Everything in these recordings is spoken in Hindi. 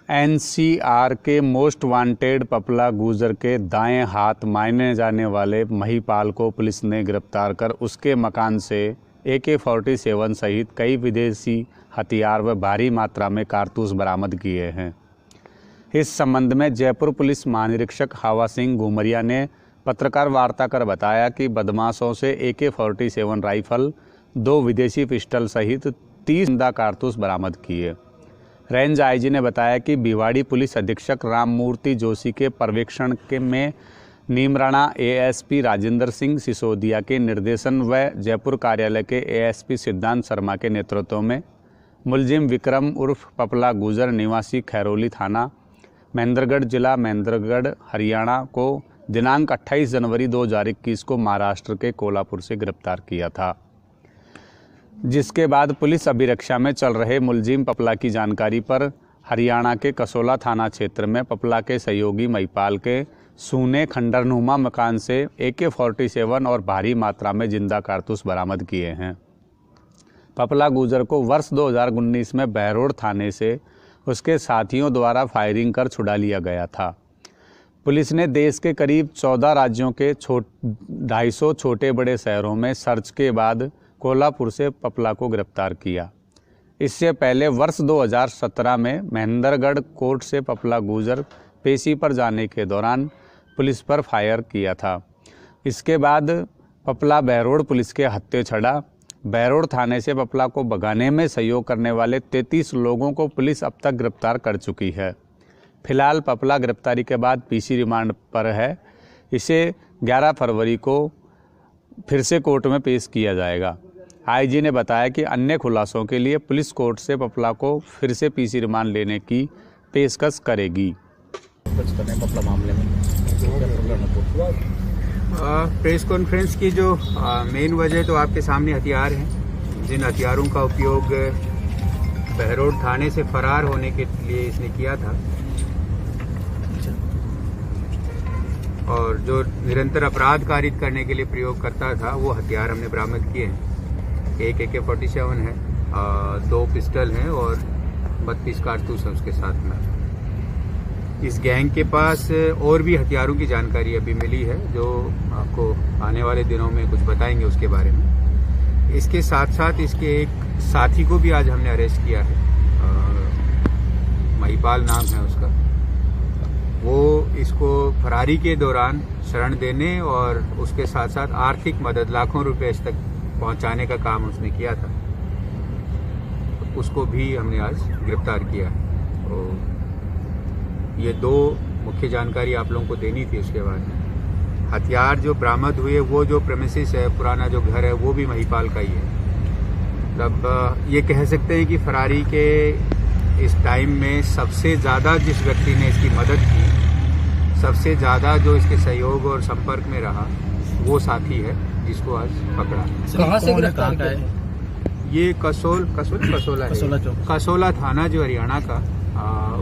एनसीआर के मोस्ट वांटेड पपला गुजर के दाएं हाथ माने जाने वाले महिपाल को पुलिस ने गिरफ्तार कर उसके मकान से AK-47 सहित कई विदेशी हथियार व भारी मात्रा में कारतूस बरामद किए हैं। इस संबंध में जयपुर पुलिस महानिरीक्षक हवा सिंह घुमरिया ने पत्रकार वार्ता कर बताया कि बदमाशों से AK-47 राइफल, 2 विदेशी पिस्टल सहित 30 जिंदा कारतूस बरामद किए। रेंज आईजी ने बताया कि भिवाड़ी पुलिस अधीक्षक राममूर्ति जोशी के पर्यवेक्षण में नीमराणा ASP राजेंद्र सिंह सिसोदिया के निर्देशन व जयपुर कार्यालय के ASP सिद्धांत शर्मा के नेतृत्व में मुलजिम विक्रम उर्फ पपला गुजर निवासी खैरोली थाना महेंद्रगढ़ जिला महेंद्रगढ़ हरियाणा को दिनांक 28 जनवरी 2021 को महाराष्ट्र के कोल्हापुर से गिरफ्तार किया था, जिसके बाद पुलिस अभिरक्षा में चल रहे मुलजिम पपला की जानकारी पर हरियाणा के कसोला थाना क्षेत्र में पपला के सहयोगी महिपाल के सूने खंडरनुमा मकान से AK-47 और भारी मात्रा में जिंदा कारतूस बरामद किए हैं। पपला गुजर को वर्ष 2019 में बहरोड थाने से उसके साथियों द्वारा फायरिंग कर छुड़ा लिया गया था। पुलिस ने देश के करीब 14 राज्यों के 250 छोटे बड़े शहरों में सर्च के बाद कोल्हापुर से पपला को गिरफ्तार किया। इससे पहले वर्ष 2017 में महेंद्रगढ़ कोर्ट से पपला गुजर पेशी पर जाने के दौरान पुलिस पर फायर किया था। इसके बाद पपला बहरोड पुलिस के हत्थे चढ़ा। बहरोड थाने से पपला को भगाने में सहयोग करने वाले 33 लोगों को पुलिस अब तक गिरफ्तार कर चुकी है। फिलहाल पपला गिरफ्तारी के बाद PC रिमांड पर है। इसे 11 फरवरी को फिर से कोर्ट में पेश किया जाएगा। IG ने बताया कि अन्य खुलासों के लिए पुलिस कोर्ट से पपला को फिर से PC रिमांड लेने की पेशकश करेगी। पपला मामले में प्रेस कॉन्फ्रेंस की जो मेन वजह तो आपके सामने हथियार हैं, जिन हथियारों का उपयोग बहरोड थाने से फरार होने के लिए इसने किया था और जो निरंतर अपराध कारित करने के लिए प्रयोग करता था, वो हथियार हमने बरामद किए हैं। एक AK-47 है, 2 पिस्टल हैं और 32 कारतूस है उसके साथ में। इस गैंग के पास और भी हथियारों की जानकारी अभी मिली है, जो आपको आने वाले दिनों में कुछ बताएंगे उसके बारे में। इसके साथ साथ इसके एक साथी को भी आज हमने अरेस्ट किया है, महिपाल नाम है उसका। वो इसको फरारी के दौरान शरण देने और उसके साथ साथ आर्थिक मदद लाखों रुपए इस तक पहुंचाने का काम उसने किया था। उसको भी हमने आज गिरफ्तार किया है। तो ये 2 मुख्य जानकारी आप लोगों को देनी थी। उसके बाद हथियार जो बरामद हुए, वो जो प्रेमिसेस है, पुराना जो घर है, वो भी महिपाल का ही है। मतलब ये कह सकते हैं कि फरारी के इस टाइम में सबसे ज़्यादा जिस व्यक्ति ने इसकी मदद की, सबसे ज़्यादा जो इसके सहयोग और संपर्क में रहा, वो साथी है जिसको आज पकड़ा। कहाँ से गिरफ्तार किया है? ये कसोला थाना जो हरियाणा का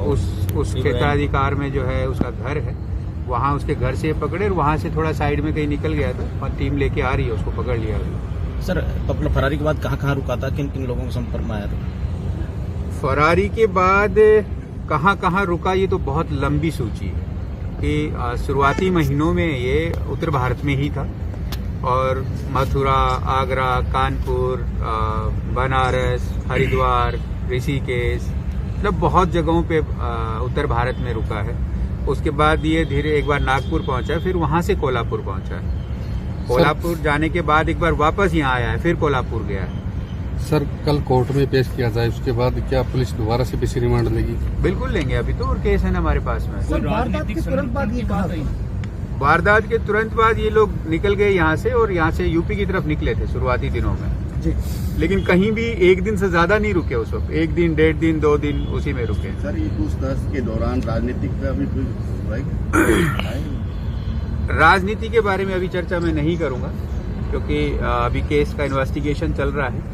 उस क्षेत्राधिकार में जो है उसका घर है, वहाँ उसके घर से पकड़े और वहाँ से थोड़ा साइड में कहीं निकल गया था और टीम लेके आ रही है, उसको पकड़ लिया गया। सर, पपला फरारी के बाद कहाँ रुका था, किन किन लोगों के संपर्क में आया था? फरारी के बाद कहाँ रुका, ये तो बहुत लंबी सूची है कि शुरुआती महीनों में ये उत्तर भारत में ही था और मथुरा, आगरा, कानपुर, बनारस, हरिद्वार, ऋषिकेश, मतलब बहुत जगहों पे उत्तर भारत में रुका है। उसके बाद ये धीरे एक बार नागपुर पहुंचा, फिर वहां से कोल्हापुर पहुंचा है। कोल्हापुर जाने के बाद एक बार वापस यहाँ आया है, फिर कोल्हापुर गया है। सर, कल कोर्ट में पेश किया जाए, उसके बाद क्या पुलिस दोबारा से PC रिमांड लेगी? बिल्कुल लेंगे, अभी तो और केस है ना हमारे पास में। वारदात के तुरंत बाद ये कहा था? वारदात के तुरंत बाद ये लोग निकल गए यहाँ से और यहाँ से UP की तरफ निकले थे शुरुआती दिनों में जी। लेकिन कहीं भी एक दिन से ज्यादा नहीं रुके उस वक्त। 1 दिन, 1.5 दिन, 2 दिन उसी में रुके। सर, ये पूछताछ के दौरान राजनीतिक का भी राजनीति के बारे में अभी चर्चा मैं नहीं करूंगा, क्योंकि अभी केस का इन्वेस्टिगेशन चल रहा है।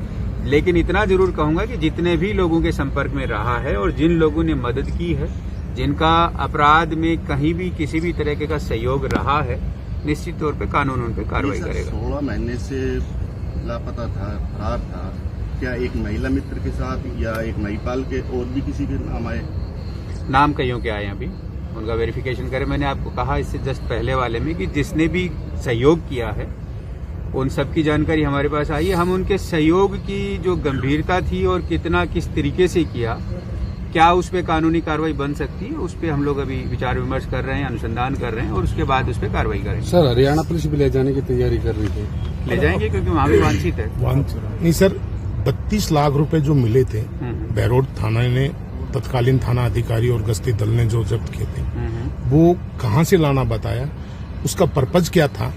लेकिन इतना जरूर कहूंगा कि जितने भी लोगों के संपर्क में रहा है और जिन लोगों ने मदद की है, जिनका अपराध में कहीं भी किसी भी तरह का सहयोग रहा है, निश्चित तौर पे कानून उन पे कार्रवाई करेगा। 16 महीने से लापता था, फरार था, क्या एक महिला मित्र के साथ या एक महिपाल के और भी किसी के नाम आए? नाम कईयों के आए हैं, अभी उनका वेरिफिकेशन करें। मैंने आपको कहा इससे जस्ट पहले वाले में कि जिसने भी सहयोग किया है उन सब की जानकारी हमारे पास आई है। हम उनके सहयोग की जो गंभीरता थी और कितना किस तरीके से किया, क्या उस पर कानूनी कार्रवाई बन सकती है, उस पर हम लोग अभी विचार विमर्श कर रहे हैं, अनुसंधान कर रहे हैं और उसके बाद उस पर कार्रवाई करेंगे। सर हरियाणा पुलिस भी ले जाने की तैयारी कर रही थी। ले जाएंगे क्योंकि वहाँ भी वांछित है। नहीं सर, 32 लाख रुपए जो मिले थे बहरोड थाना ने, तत्कालीन थाना अधिकारी और गश्ती दल ने जो जब्त किए थे, वो कहाँ से लाना बताया, उसका पर्पज क्या था?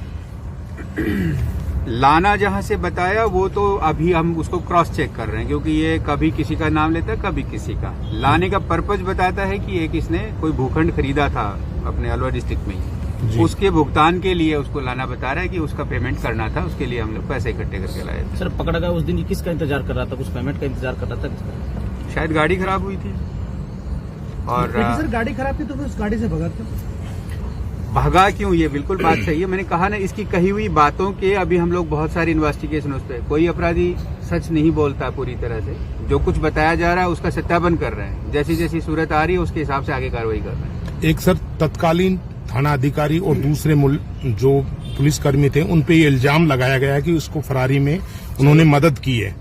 लाना जहां से बताया वो तो अभी हम उसको क्रॉस चेक कर रहे हैं, क्योंकि ये कभी किसी का नाम लेता है कभी किसी का। लाने का पर्पज बताता है कि एक इसने कोई भूखंड खरीदा था अपने अलवर डिस्ट्रिक्ट में ही, उसके भुगतान के लिए उसको लाना बता रहा है कि उसका पेमेंट करना था, उसके लिए हम लोग पैसे इकट्ठे करके लाए थे। सर पकड़ा गया उस दिन ये किसका इंतजार कर रहा था? कुछ पेमेंट का इंतजार कर रहा था? शायद गाड़ी खराब हुई थी और सर गाड़ी खराब थी तो फिर उस गाड़ी से भगा क्यों? भागा क्यों, ये बिल्कुल बात सही है। मैंने कहा ना, इसकी कही हुई बातों के अभी हम लोग बहुत सारी इन्वेस्टिगेशन उस पर, कोई अपराधी सच नहीं बोलता पूरी तरह से, जो कुछ बताया जा रहा है उसका सत्यापन कर रहे हैं, जैसी जैसी सूरत आ रही है उसके हिसाब से आगे कार्रवाई कर रहे हैं। एक सर तत्कालीन थाना अधिकारी और दूसरे जो पुलिसकर्मी थे उन पे ये इल्जाम लगाया गया है कि उसको फरारी में उन्होंने मदद की है।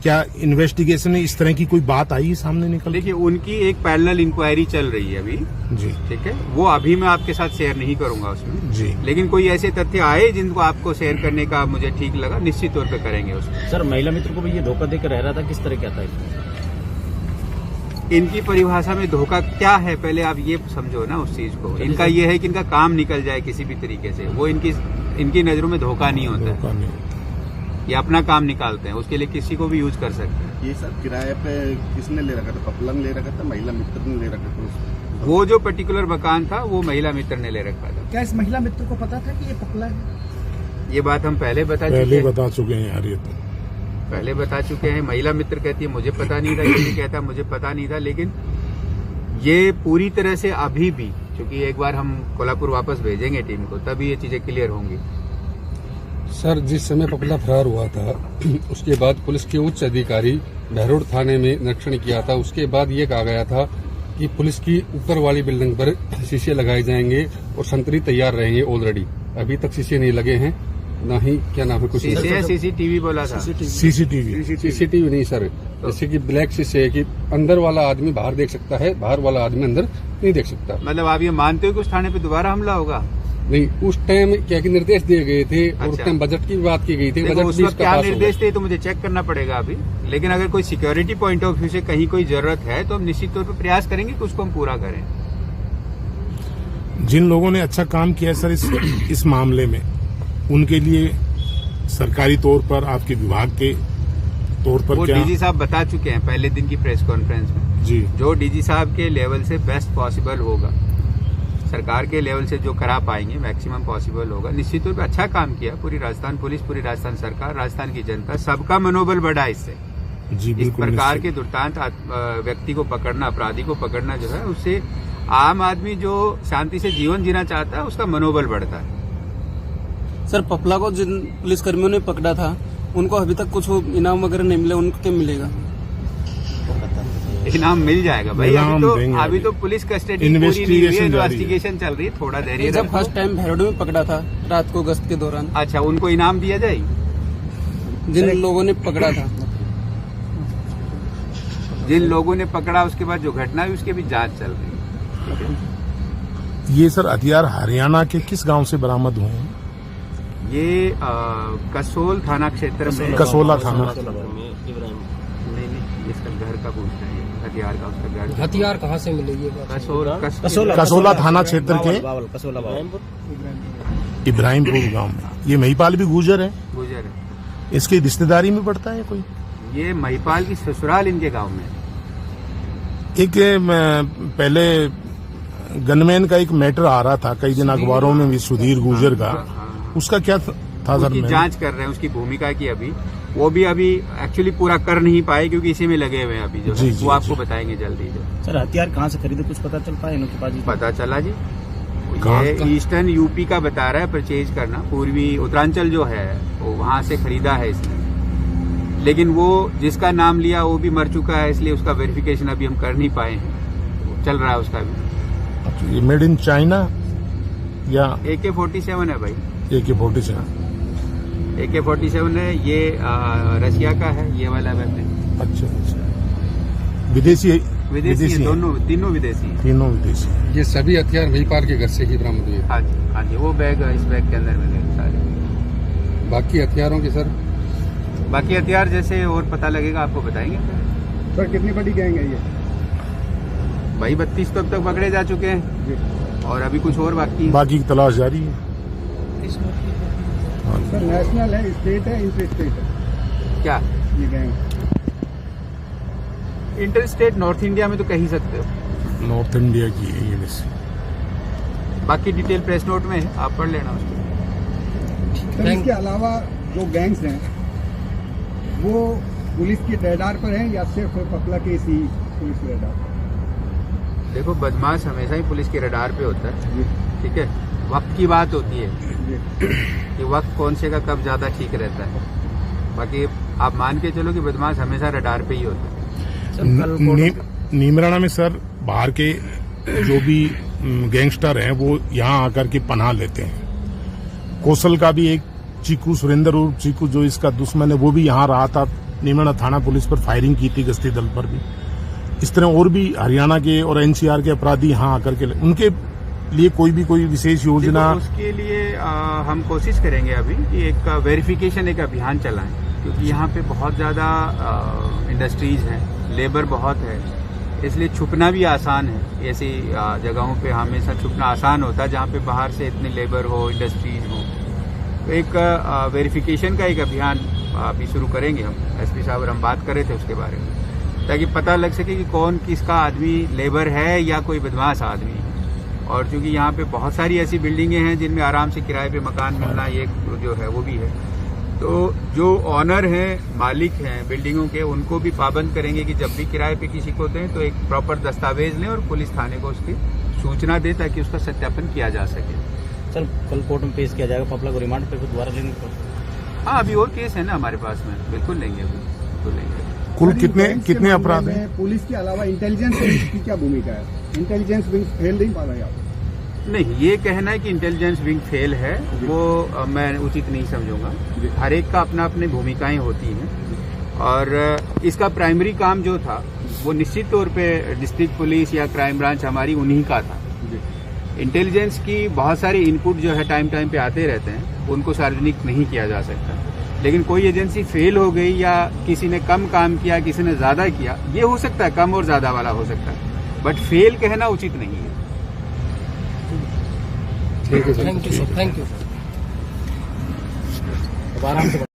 क्या इन्वेस्टिगेशन में इस तरह की कोई बात आई सामने निकल? देखिए, उनकी एक पैरेलल इंक्वायरी चल रही है अभी जी, ठीक है, वो अभी मैं आपके साथ शेयर नहीं करूंगा उसमें जी, लेकिन कोई ऐसे तथ्य आए जिनको आपको शेयर करने का मुझे ठीक लगा, निश्चित तौर पे करेंगे उसमें। सर महिला मित्र को भी ये धोखा देकर रह रहा था, किस तरह क्या था? इनकी परिभाषा में धोखा क्या है, पहले आप ये समझो ना उस चीज को। इनका ये है कि इनका काम निकल जाए किसी भी तरीके से, वो इनकी नजरों में धोखा नहीं होता है। ये अपना काम निकालते हैं, उसके लिए किसी को भी यूज कर सकते हैं। ये सब किराए पे किसने ले रखा था? पपला ने ले रखा था, महिला मित्र ने ले रखा था? वो जो पर्टिकुलर मकान था वो महिला मित्र ने ले रखा था। क्या इस महिला मित्र को पता था कि ये पकला है? ये बात हम पहले बता चुके हैं यार, ये तो पहले बता चुके हैं। महिला मित्र कहती है मुझे पता नहीं था, ये भी कहता मुझे पता नहीं था, लेकिन ये पूरी तरह से अभी भी, क्योंकि एक बार हम कोल्हापुर वापस भेजेंगे टीम को, तभी ये चीजें क्लियर होंगी। सर जिस समय पपला फरार हुआ था उसके बाद पुलिस के उच्च अधिकारी बहरोड थाने में निरीक्षण किया था। उसके बाद ये कहा गया था कि पुलिस की ऊपर वाली बिल्डिंग पर शीशे लगाए जाएंगे और संतरी तैयार रहेंगे। ऑलरेडी अभी तक शीशे नहीं लगे हैं, ना ही क्या नाम है कुछ सीसीटीवी बोला था। सीसीटीवी नहीं सर, जैसे कि ब्लैक शीशे है कि अंदर वाला आदमी बाहर देख सकता है, बाहर वाला आदमी अंदर नहीं देख सकता। मतलब आप ये मानते हो कि उस थाने पे दोबारा हमला होगा? नहीं, उस टाइम क्या निर्देश दिए गए थे और उस टाइम बजट की बात की गई थी। बजट उस वक्त क्या निर्देश थे तो मुझे चेक करना पड़ेगा अभी, लेकिन अगर कोई सिक्योरिटी पॉइंट ऑफ व्यू से कहीं कोई जरूरत है तो हम निश्चित तौर पर प्रयास करेंगे कि उसको हम पूरा करें। जिन लोगों ने अच्छा काम किया सर इस मामले में, उनके लिए सरकारी तौर पर, आपके विभाग के तौर पर वो क्या? डीजी साहब बता चुके हैं पहले दिन की प्रेस कॉन्फ्रेंस में जी, जो डीजी साहब के लेवल से बेस्ट पॉसिबल होगा, सरकार के लेवल से जो करा पाएंगे मैक्सिमम पॉसिबल होगा। निश्चित तौर पर अच्छा काम किया पूरी राजस्थान पुलिस, पूरी राजस्थान सरकार, राजस्थान की जनता, सबका मनोबल बढ़ा इससे। जी, इस प्रकार के दुर्दांत व्यक्ति को पकड़ना, अपराधी को पकड़ना जो है, उससे आम आदमी जो शांति से जीवन जीना चाहता है उसका मनोबल बढ़ता है। सर पपला को जिन पुलिसकर्मियों ने पकड़ा था उनको अभी तक कुछ इनाम वगैरह नहीं मिले, उनको क्या मिलेगा? इनाम मिल जाएगा भाई, अभी तो पुलिस कस्टडी इन्वेस्टिगेशन चल रही है, थोड़ा धैर्य। जब फर्स्ट टाइम भैरोड में पकड़ा था रात को गश्त के दौरान, अच्छा उनको इनाम दिया जाए जिन लोगों ने पकड़ा था, जिन लोगों ने पकड़ा, उसके बाद जो घटना हुई उसकी भी जांच चल रही है। ये सर हथियार हरियाणा के किस गांव से बरामद हुए हैं? ये कसोल थाना क्षेत्र में, कसोला थाना। नहीं, इसका घर का पूछ रहे हैं, हथियार का, उसका घर। हथियार कहाँ से मिले? कसोला थाना क्षेत्र के इब्राहिमपुर गांव में। ये महिपाल भी गुजर है? गुजर है। इसकी रिश्तेदारी में पड़ता है कोई? ये महिपाल की ससुराल इनके गांव में। एक पहले गनमैन का एक मैटर आ रहा था कई दिन अखबारों में भी, सुधीर गुजर का, उसका क्या था सर? जांच कर रहे हैं उसकी भूमिका की, अभी वो भी एक्चुअली पूरा कर नहीं पाए क्योंकि इसी में लगे हुए हैं अभी, जो जी, वो आपको बताएंगे जल्दी। जो सर हथियार कहाँ से खरीदे, कुछ पता चल पाया इनके पास? पता चला जी, ये ईस्टर्न यूपी का बता रहा है परचेज करना, पूर्वी उत्तरांचल जो है वो वहां से खरीदा है इसने, लेकिन वो जिसका नाम लिया वो भी मर चुका है, इसलिए उसका वेरिफिकेशन अभी हम कर नहीं पाए हैं। चल रहा है उसका भी। अच्छा, ये मेड इन चाइना या AK-47 है भाई, AK-47? AK-47 है ये, रशिया का है ये वाला वेपन। अच्छा अच्छा, विदेशी विदेशी है, है। दोनों तीनों विदेशी हैं। तीनों विदेशी। ये सभी हथियार महिपाल के घर से ही बरामद हुए। हाँ जी, वो बैग इस बैग के अंदर मिले सारे। बाकी हथियारों के सर, बाकी हथियार जैसे और पता लगेगा आपको बताएंगे। सर कितनी बड़ी गैंग है ये? भाई 32 तो अब तक पकड़े जा चुके हैं और अभी कुछ और बाकी है। बाकी की तलाश जारी है। सर नेशनल है, स्टेट है, इंटर स्टेट है क्या ये gang? Inter state north India में तो कह ही सकते हो, नॉर्थ इंडिया की है ये वैसे। बाकी डिटेल प्रेस नोट में है, आप पढ़ लेना उसको। सर इसके अलावा जो गैंग्स हैं वो पुलिस के रडार पर हैं या सिर्फ पपला केस ही पुलिस के रडार पर? देखो बदमाश हमेशा ही पुलिस के रडार पे होता है, ठीक है। वक्त की बात होती है कि वक्त कौन से का कब ज्यादा ठीक रहता है। बाकी आप मान के चलो कि बदमाश हमेशा रडार पे ही होता है। नीमराना में सर बाहर के जो भी गैंगस्टर हैं वो यहाँ आकर के पनाह लेते हैं। कौशल का भी एक चीकू, सुरेंद्र उर्फ चीकू जो इसका दुश्मन है, वो भी यहाँ रहा था। नीमराना थाना पुलिस पर फायरिंग की थी गश्ती दल पर भी। इस तरह और भी हरियाणा के और NCR के अपराधी यहाँ आकर के उनके लिए कोई विशेष योजना, उसके लिए हम कोशिश करेंगे अभी कि एक वेरिफिकेशन एक अभियान चलाएं, क्योंकि यहाँ पे बहुत ज्यादा इंडस्ट्रीज हैं, लेबर बहुत है, इसलिए छुपना भी आसान है। ऐसी जगहों पे हमेशा छुपना आसान होता है जहाँ पे बाहर से इतनी लेबर हो, इंडस्ट्रीज हो। तो एक वेरिफिकेशन का एक अभियान अभी शुरू करेंगे हम। SP साहब और हम बात कर रहे थे उसके बारे में, ताकि पता लग सके कि कौन किसका आदमी लेबर है या कोई बदमाश आदमी है। और चूंकि यहाँ पे बहुत सारी ऐसी बिल्डिंगें हैं जिनमें आराम से किराए पे मकान मिलना ये जो है वो भी है, तो जो ऑनर हैं, मालिक हैं बिल्डिंगों के, उनको भी पाबंद करेंगे कि जब भी किराए पे किसी को दें तो एक प्रॉपर दस्तावेज लें और पुलिस थाने को उसकी सूचना दें ताकि उसका सत्यापन किया जा सके। सर कल कोर्ट में पेश किया जाएगा, पपला को रिमांड पे दोबारा लेने को? हाँ, अभी और केस है ना हमारे पास में, बिल्कुल लेंगे, बिल्कुल लेंगे। कुल कितने अपराध हैं? पुलिस के अलावा इंटेलिजेंस की क्या भूमिका है? इंटेलिजेंस विंग फेल नहीं पा रहा? नहीं, ये कहना है कि इंटेलिजेंस विंग फेल है वो मैं उचित नहीं समझूंगा। हर एक का अपना अपनी भूमिकाएं होती हैं और इसका प्राइमरी काम जो था वो निश्चित तौर पे डिस्ट्रिक्ट पुलिस या क्राइम ब्रांच हमारी उन्हीं का था। इंटेलिजेंस की बहुत सारी इनपुट जो है टाइम टाइम पे आते रहते हैं, उनको सार्वजनिक नहीं किया जा सकता। लेकिन कोई एजेंसी फेल हो गई या किसी ने कम काम किया, किसी ने ज्यादा किया, ये हो सकता है, कम और ज्यादा वाला हो सकता है, बट फेल कहना उचित नहीं है। Thank you sir. Thank you sir, thank you.